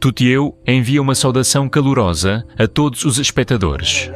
Tutieu envia uma saudação calorosa a todos os espectadores.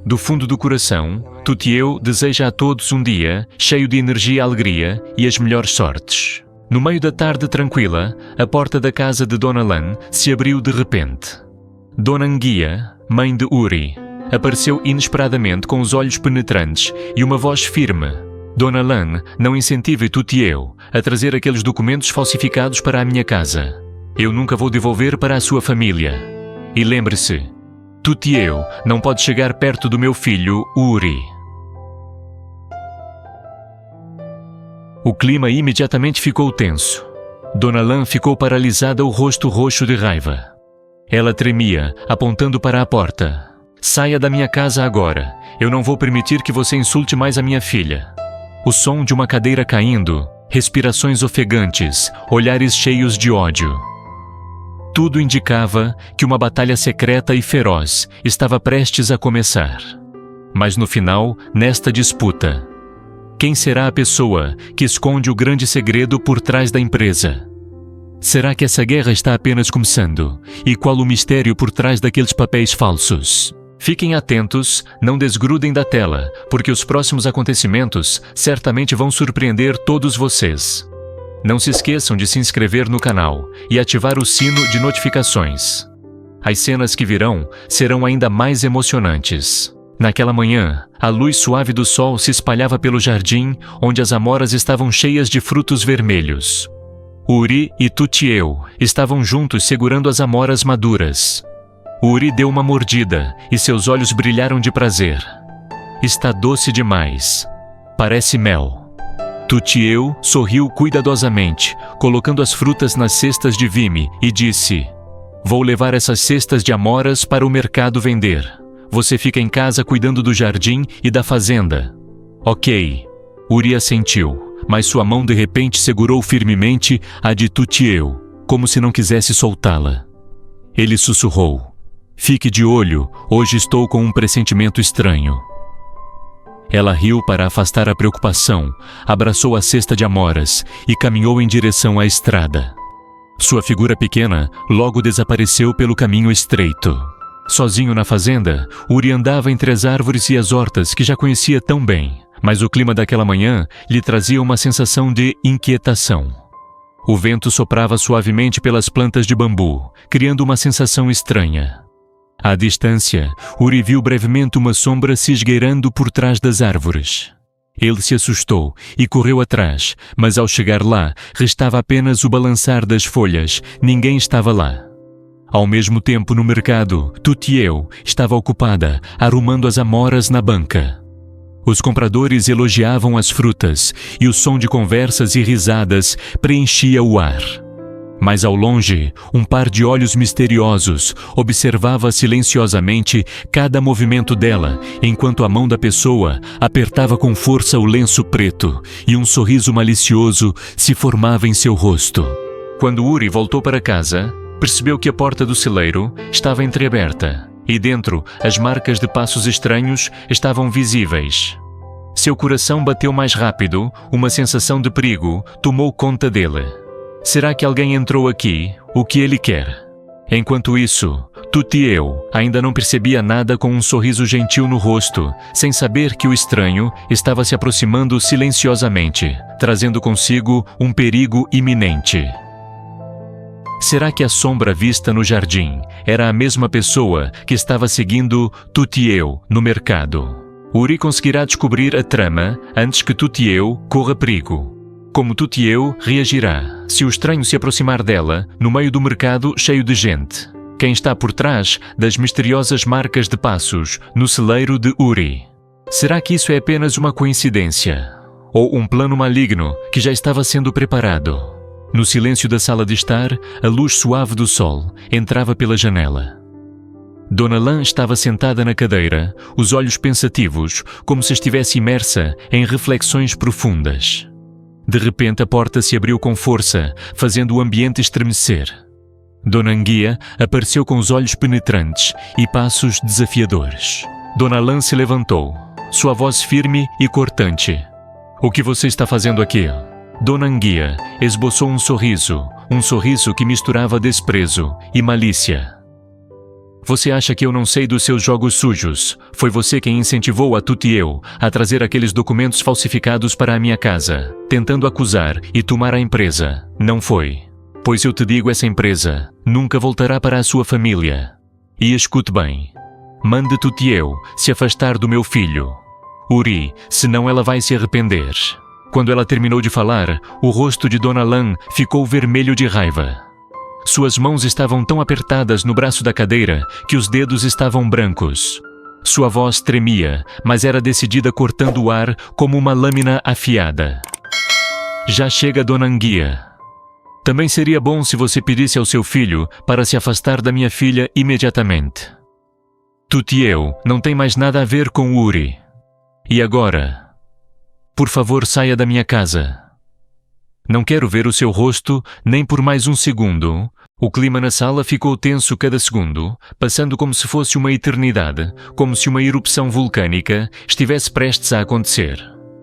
Do fundo do coração, Tutieu deseja a todos um dia cheio de energia e alegria e as melhores sortes. No meio da tarde tranquila, a porta da casa de Dona Lan se abriu de repente. Dona Anguia, mãe de Uri, apareceu inesperadamente com os olhos penetrantes e uma voz firme. Dona Lan, não incentive Tutieu a trazer aqueles documentos falsificados para a minha casa. Eu nunca vou devolver para a sua família. E lembre-se, Tutieu não pode chegar perto do meu filho, Uri. O clima imediatamente ficou tenso. Dona Lan ficou paralisada, o rosto roxo de raiva. Ela tremia, apontando para a porta. Saia da minha casa agora. Eu não vou permitir que você insulte mais a minha filha. O som de uma cadeira caindo, respirações ofegantes, olhares cheios de ódio. Tudo indicava que uma batalha secreta e feroz estava prestes a começar. Mas no final, nesta disputa, quem será a pessoa que esconde o grande segredo por trás da empresa? Será que essa guerra está apenas começando? E qual o mistério por trás daqueles papéis falsos? Fiquem atentos, não desgrudem da tela, porque os próximos acontecimentos certamente vão surpreender todos vocês. Não se esqueçam de se inscrever no canal e ativar o sino de notificações. As cenas que virão serão ainda mais emocionantes. Naquela manhã, a luz suave do sol se espalhava pelo jardim, onde as amoras estavam cheias de frutos vermelhos. Uri e Tutieu estavam juntos segurando as amoras maduras. Uri deu uma mordida e seus olhos brilharam de prazer. Está doce demais. Parece mel. Tutieu sorriu cuidadosamente, colocando as frutas nas cestas de vime e disse: Vou levar essas cestas de amoras para o mercado vender. Você fica em casa cuidando do jardim e da fazenda. Ok. Uri assentiu, mas sua mão de repente segurou firmemente a de Tutieu, como se não quisesse soltá-la. Ele sussurrou: Fique de olho, hoje estou com um pressentimento estranho. Ela riu para afastar a preocupação, abraçou a cesta de amoras e caminhou em direção à estrada. Sua figura pequena logo desapareceu pelo caminho estreito. Sozinho na fazenda, Uri andava entre as árvores e as hortas que já conhecia tão bem, mas o clima daquela manhã lhe trazia uma sensação de inquietação. O vento soprava suavemente pelas plantas de bambu, criando uma sensação estranha. À distância, Uri viu brevemente uma sombra se esgueirando por trás das árvores. Ele se assustou e correu atrás, mas ao chegar lá, restava apenas o balançar das folhas, ninguém estava lá. Ao mesmo tempo, no mercado, Tutieu estava ocupada, arrumando as amoras na banca. Os compradores elogiavam as frutas e o som de conversas e risadas preenchia o ar. Mas ao longe, um par de olhos misteriosos observava silenciosamente cada movimento dela, enquanto a mão da pessoa apertava com força o lenço preto e um sorriso malicioso se formava em seu rosto. Quando Uri voltou para casa, percebeu que a porta do celeiro estava entreaberta e dentro as marcas de passos estranhos estavam visíveis. Seu coração bateu mais rápido, uma sensação de perigo tomou conta dele. Será que alguém entrou aqui? O que ele quer? Enquanto isso, Tutieu ainda não percebia nada, com um sorriso gentil no rosto, sem saber que o estranho estava se aproximando silenciosamente, trazendo consigo um perigo iminente. Será que a sombra vista no jardim era a mesma pessoa que estava seguindo Tutieu no mercado? Uri conseguirá descobrir a trama antes que Tutieu corra perigo. Como Tutieu reagirá se o estranho se aproximar dela no meio do mercado cheio de gente? Quem está por trás das misteriosas marcas de passos no celeiro de Uri? Será que isso é apenas uma coincidência? Ou um plano maligno que já estava sendo preparado? No silêncio da sala de estar, a luz suave do sol entrava pela janela. Dona Lan estava sentada na cadeira, os olhos pensativos, como se estivesse imersa em reflexões profundas. De repente a porta se abriu com força, fazendo o ambiente estremecer. Dona Anguia apareceu com os olhos penetrantes e passos desafiadores. Dona Lan se levantou, sua voz firme e cortante. O que você está fazendo aqui? Dona Anguia esboçou um sorriso, um sorriso que misturava desprezo e malícia. Você acha que eu não sei dos seus jogos sujos? Foi você quem incentivou a Tutiel a trazer aqueles documentos falsificados para a minha casa, tentando acusar e tomar a empresa. Não foi. Pois eu te digo, essa empresa nunca voltará para a sua família. E escute bem. Mande Tutiel se afastar do meu filho, Uri, senão ela vai se arrepender. Quando ela terminou de falar, o rosto de Dona Lan ficou vermelho de raiva. Suas mãos estavam tão apertadas no braço da cadeira que os dedos estavam brancos. Sua voz tremia, mas era decidida, cortando o ar como uma lâmina afiada. Já chega, Dona Anguia. Também seria bom se você pedisse ao seu filho para se afastar da minha filha imediatamente. Tutiel não tem mais nada a ver com Uri. E agora, por favor, saia da minha casa. Não quero ver o seu rosto nem por mais um segundo. O clima na sala ficou tenso cada segundo, passando como se fosse uma eternidade, como se uma erupção vulcânica estivesse prestes a acontecer.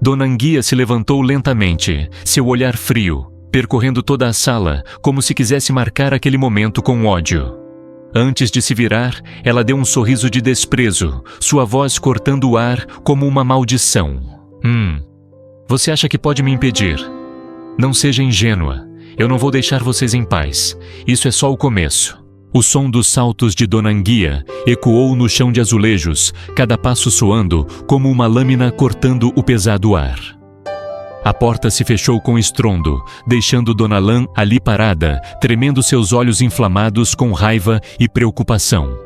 Dona Anguia se levantou lentamente, seu olhar frio, percorrendo toda a sala, como se quisesse marcar aquele momento com ódio. Antes de se virar, ela deu um sorriso de desprezo, sua voz cortando o ar como uma maldição. Você acha que pode me impedir? Não seja ingênua. Eu não vou deixar vocês em paz. Isso é só o começo. O som dos saltos de Dona Anguia ecoou no chão de azulejos, cada passo soando como uma lâmina cortando o pesado ar. A porta se fechou com estrondo, deixando Dona Lan ali parada, tremendo seus olhos inflamados com raiva e preocupação.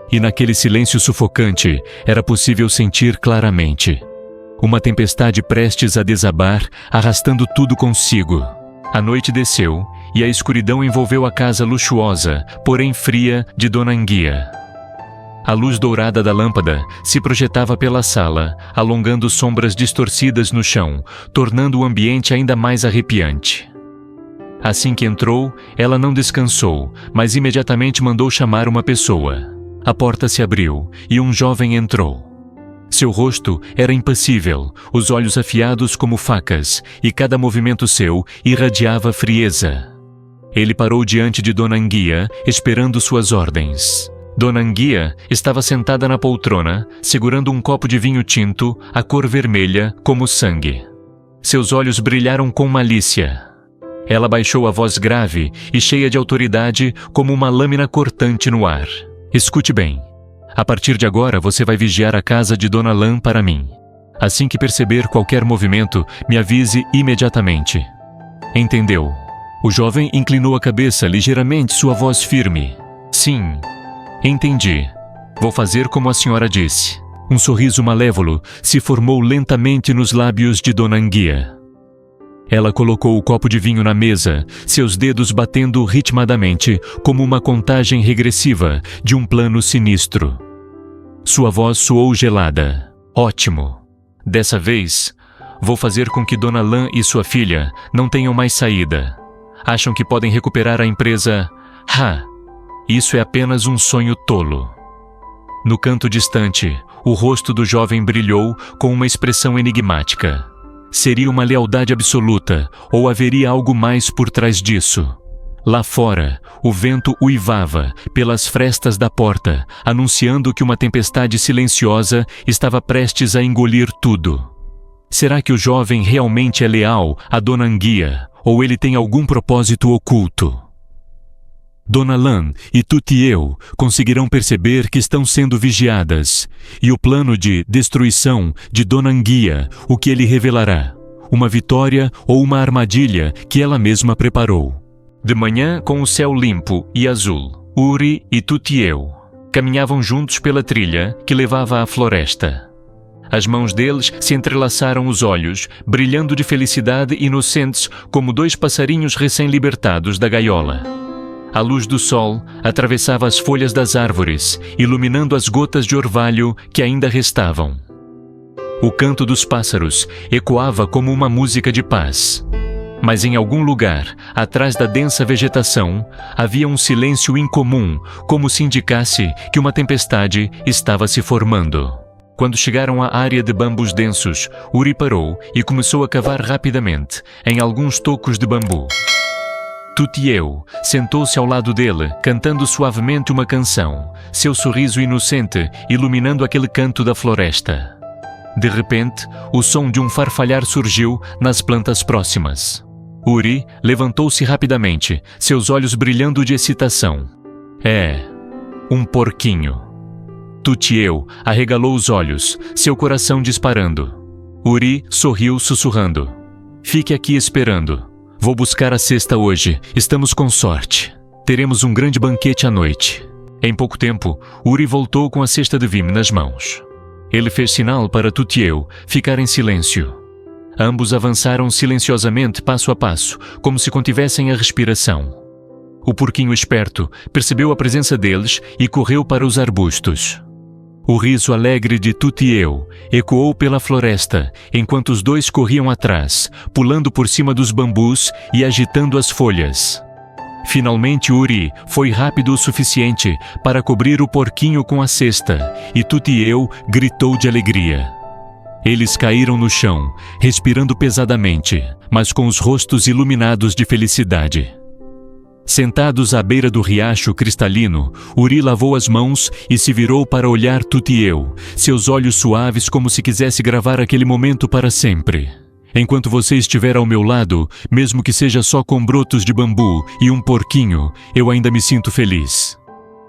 E naquele silêncio sufocante, era possível sentir claramente uma tempestade prestes a desabar, arrastando tudo consigo. A noite desceu e a escuridão envolveu a casa luxuosa, porém fria, de Dona Anguia. A luz dourada da lâmpada se projetava pela sala, alongando sombras distorcidas no chão, tornando o ambiente ainda mais arrepiante. Assim que entrou, ela não descansou, mas imediatamente mandou chamar uma pessoa. A porta se abriu e um jovem entrou. Seu rosto era impassível, os olhos afiados como facas, e cada movimento seu irradiava frieza. Ele parou diante de Dona Anguia, esperando suas ordens. Dona Anguia estava sentada na poltrona, segurando um copo de vinho tinto, a cor vermelha como sangue. Seus olhos brilharam com malícia. Ela baixou a voz grave e cheia de autoridade, como uma lâmina cortante no ar. Escute bem. A partir de agora, você vai vigiar a casa de Dona Lan para mim. Assim que perceber qualquer movimento, me avise imediatamente. Entendeu? O jovem inclinou a cabeça ligeiramente, sua voz firme. Sim, entendi. Vou fazer como a senhora disse. Um sorriso malévolo se formou lentamente nos lábios de Dona Anguia. Ela colocou o copo de vinho na mesa, seus dedos batendo ritmadamente, como uma contagem regressiva de um plano sinistro. Sua voz soou gelada. Ótimo. Dessa vez, vou fazer com que Dona Lan e sua filha não tenham mais saída. Acham que podem recuperar a empresa? Isso é apenas um sonho tolo. No canto distante, o rosto do jovem brilhou com uma expressão enigmática. Seria uma lealdade absoluta, ou haveria algo mais por trás disso? Lá fora, o vento uivava pelas frestas da porta, anunciando que uma tempestade silenciosa estava prestes a engolir tudo. Será que o jovem realmente é leal a Dona Anguia, ou ele tem algum propósito oculto? Dona Lan e Tutiel conseguirão perceber que estão sendo vigiadas, e o plano de destruição de Dona Anguia, o que ele revelará? Uma vitória ou uma armadilha que ela mesma preparou? De manhã, com o céu limpo e azul, Uri e Tutiel caminhavam juntos pela trilha que levava à floresta. As mãos deles se entrelaçaram os olhos, brilhando de felicidade, inocentes como dois passarinhos recém-libertados da gaiola. A luz do sol atravessava as folhas das árvores, iluminando as gotas de orvalho que ainda restavam. O canto dos pássaros ecoava como uma música de paz. Mas em algum lugar, atrás da densa vegetação, havia um silêncio incomum, como se indicasse que uma tempestade estava se formando. Quando chegaram à área de bambus densos, Uri parou e começou a cavar rapidamente, em alguns tocos de bambu. Tutieu sentou-se ao lado dele, cantando suavemente uma canção, seu sorriso inocente iluminando aquele canto da floresta. De repente, o som de um farfalhar surgiu nas plantas próximas. Uri levantou-se rapidamente, seus olhos brilhando de excitação. É, um porquinho. Tutieu arregalou os olhos, seu coração disparando. Uri sorriu sussurrando. Fique aqui esperando. Vou buscar a cesta hoje, estamos com sorte. Teremos um grande banquete à noite. Em pouco tempo, Uri voltou com a cesta de vime nas mãos. Ele fez sinal para Tutieu ficar em silêncio. Ambos avançaram silenciosamente passo a passo, como se contivessem a respiração. O porquinho esperto percebeu a presença deles e correu para os arbustos. O riso alegre de Tutieu ecoou pela floresta, enquanto os dois corriam atrás, pulando por cima dos bambus e agitando as folhas. Finalmente Uri foi rápido o suficiente para cobrir o porquinho com a cesta, e Tutieu gritou de alegria. Eles caíram no chão, respirando pesadamente, mas com os rostos iluminados de felicidade. Sentados à beira do riacho cristalino, Uri lavou as mãos e se virou para olhar Tutieu, seus olhos suaves como se quisesse gravar aquele momento para sempre. Enquanto você estiver ao meu lado, mesmo que seja só com brotos de bambu e um porquinho, eu ainda me sinto feliz.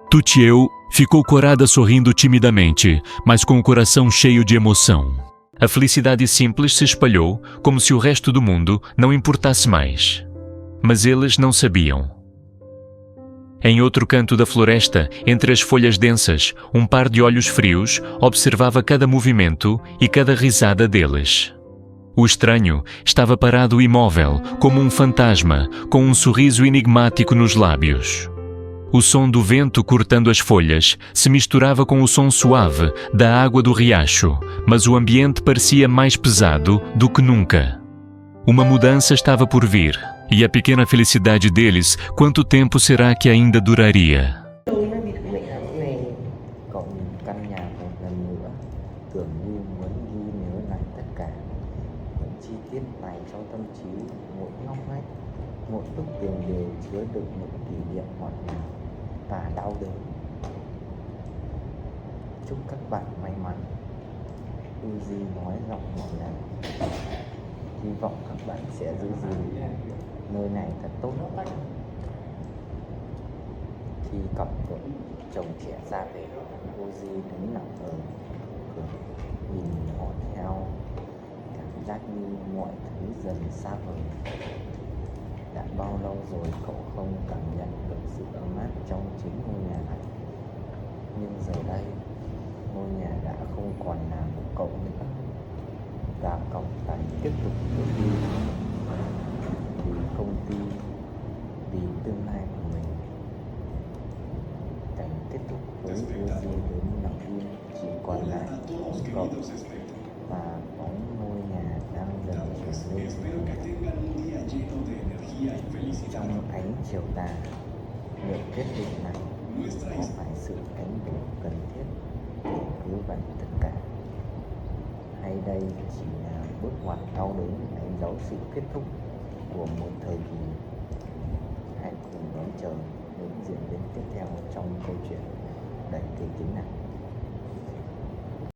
Tutieu ficou corada sorrindo timidamente, mas com o coração cheio de emoção. A felicidade simples se espalhou como se o resto do mundo não importasse mais. Mas eles não sabiam. Em outro canto da floresta, entre as folhas densas, um par de olhos frios observava cada movimento e cada risada deles. O estranho estava parado imóvel, como um fantasma, com um sorriso enigmático nos lábios. O som do vento cortando as folhas se misturava com o som suave da água do riacho, mas o ambiente parecia mais pesado do que nunca. Uma mudança estava por vir, e a pequena felicidade deles, quanto tempo será que ainda duraria? Cậu nhìn căn nhà một lần nữa, tưởng như muốn ghi nhớ lại tất cả những chi tiết này trong tâm trí, mỗi ngóc ngách, một bức tường đều chứa đựng một kỷ niệm ngọt ngào và đau đớn. Chúc các bạn may mắn, Uzi nói giọng ngọt ngào. Hy vọng các bạn sẽ giữ gìn nơi này thật tốt. Khi cặp vợ chồng trẻ ra về, Uzi đứng lặng ở cửa, nhìn họ theo, cảm giác như mọi thứ dần xa vời. Đã bao lâu rồi cậu không cảm nhận được sự ấm áp trong chính ngôi nhà này. Nhưng giờ đây, ngôi nhà đã không còn là của cậu nữa, và cậu phải tiếp tục bước đi vì công ty, vì tương lai của mình. Cảnh kết thúc với Uzi đến lặng im, chỉ còn lại cậu và bóng ngôi nhà đang dần chuyển lên. Trong ánh chiều tà, người quyết định này có phải sự đánh đổi cần thiết để cứu vãn tất cả, hay đây chỉ là bước ngoặt đau đớn đánh dấu sự kết thúc của một thời kỳ? Hãy cùng đón chờ những diễn biến tiếp theo trong câu chuyện đầy kịch tính này.